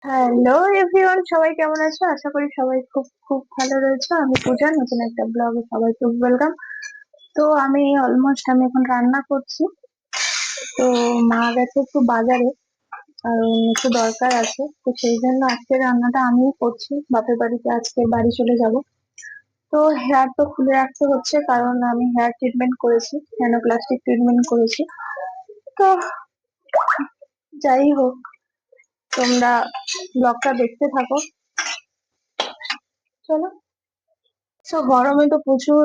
Hello everyone, সবাই কেমন আছো? আশা করি সবাই খুব খুব ভালো রয়েছে। আমি পূজা, নতুন একটা ব্লগে সবাইকে ওয়েলকাম। তো আমি এখন রান্না করছি। তো মা গেছে একটু বাজারে, কারণ একটু দরকার আছে, তো সেই জন্য আজকে রান্নাটা আমিই করছি। বাপের বাড়িতে আজকে বাড়ি চলে যাব। তো হেয়ার তো খুলে রাখতে হচ্ছে, কারণ আমি হেয়ার ট্রিটমেন্ট করেছি, প্লাস্টিক ট্রিটমেন্ট করেছি। তো যাই হোক, তোমরা ব্লগটা দেখতে থাকো, চলো। তো গরমে তো প্রচুর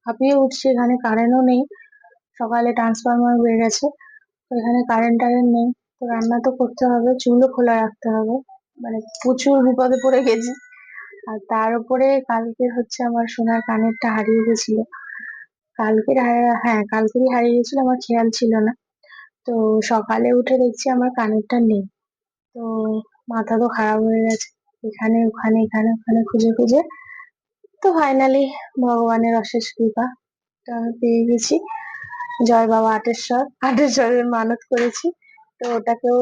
হাঁপিয়ে উঠছে, এখানে কারেন্টও নেই। সকালে ট্রান্সফরমার বেড়ে গেছে, তো এখানে কারেন্ট নেই। তো রান্না তো করতে হবে, চুলও খোলা রাখতে হবে, মানে প্রচুর বিপদে পড়ে গেছি। আর তার উপরে কালকে হচ্ছে আমার সোনার কানেরটা হারিয়ে গেছিল। কালকেরই হারিয়ে গেছিল, আমার খেয়াল ছিল না। তো সকালে উঠে দেখছি আমার কানেরটা নেই। তো মাথা তো খারাপ হয়ে গেছে, এখানে ওখানে এখানে ওখানে খুঁজে খুঁজে। তো ফাইনালি ভগবানের অশেষ কৃপা, তো আমি পেয়ে গেছি। জয় বাবা আটেশ্বর, আটেশ্বরের মানত করেছি, তো ওটাকেও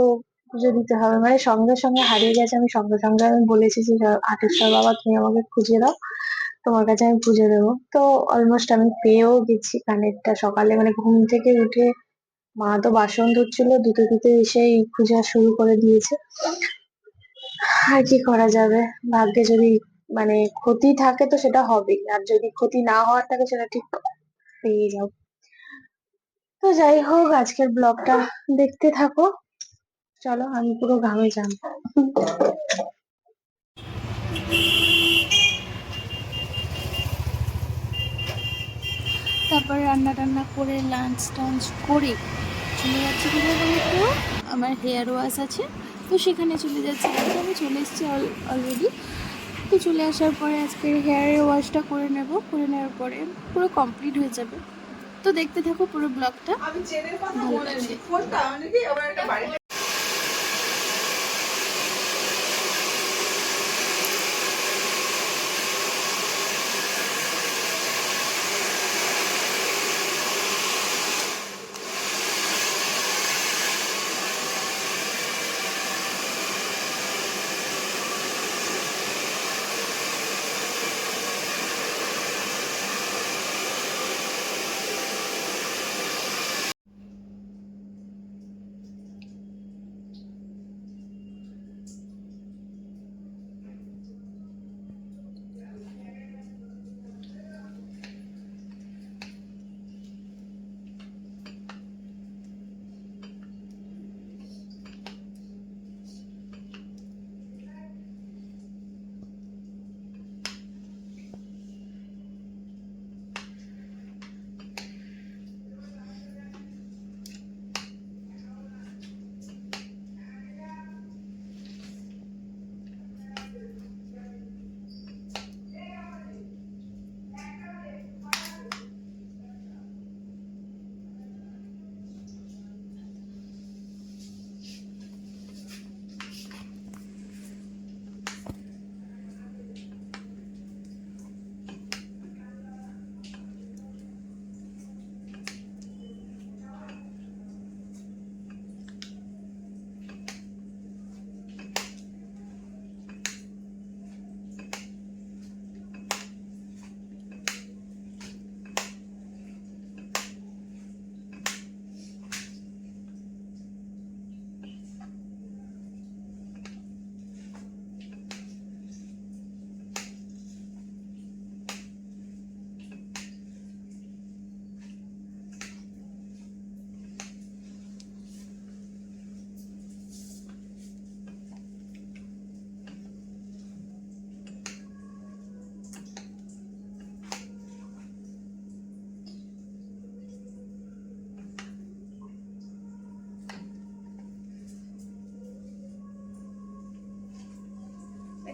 পুজো দিতে হবে। মানে সঙ্গে সঙ্গে হারিয়ে গেছে, আমি সঙ্গে সঙ্গে আমি বলেছি যে আটেশ্বর বাবা তুমি আমাকে খুঁজে দাও, তোমার কাছে আমি পুজো দেবো। তো অলমোস্ট আমি পেয়েও গেছি কানেরটা। সকালে মানে ঘুম থেকে উঠে মা তো বাসন ধুচ্ছিল, দুটো দুটো এসেই খোঁজা শুরু করে দিয়েছে। আর কি করা যাবে, ভাগ্যে যদি মানে ক্ষতি থাকে তো সেটা হবেই, আর যদি ক্ষতি না হওয়ার থাকে সেটা ঠিক পেয়ে যাও। তো যাই হোক, আজকের ব্লগটা দেখতে থাকো, চলো। আমি পুরো ঘামে যান। তারপর রান্না টান্না করে লাঞ্চ টাঞ্চ করে চলে যাচ্ছি কোথায় বলো তো, আমার হেয়ার ওয়াশ আছে, তো সেখানে চলে যাচ্ছি। তো আমি চলে এসেছি অলরেডি। তো চলে আসার পরে আজকের হেয়ারের ওয়াশটা করে নেব, করে নেওয়ার পরে পুরো কমপ্লিট হয়ে যাবে। তো দেখতে থাকো পুরো ব্লগটা, ভালো লাগবে।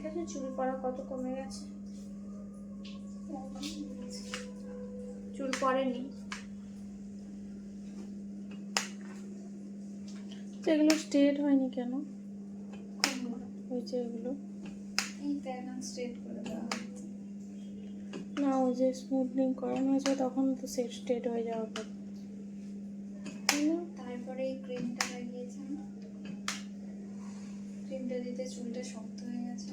দেখেছো চুল পড়া কত কমে গেছে, চুল পড়েনি। তো এগুলো স্ট্রেট হয়নি কেন? ওই যে এগুলো স্ট্রেট করে দেওয়া হচ্ছে না, ওই যে স্মুথনিং করানো হয়েছে তখন তো স্ট্রেট হয়ে যাওয়ার পর, তারপরে এই ক্রিমটা লাগিয়েছেন, ক্রিমটা দিতে চুল চুলটা শক্ত হয়ে গেছে।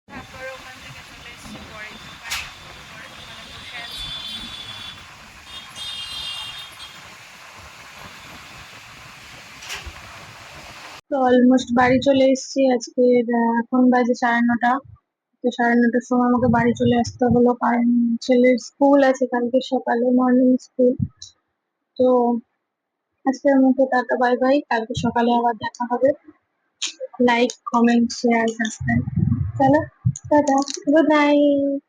তারপরে ওখান থেকে চলে এসেছি পরের দোকানে। পরের দোকানে বসে আছি। তো অলমোস্ট বাড়ি চলে এসেছি। আজকে এখন বাজে 9:30। তো 9:30টার সময় আমাকে বাড়ি চলে আসতে হলো, কারণ ছেলের স্কুল আছে কালকে সকালে, মর্নিং স্কুল। তো আজকের মতো টাটা, বাই বাই। কালকে সকালে আবার দেখা হবে। Like, comment, share, subscribe. চলো, টাটা, গুড নাইট।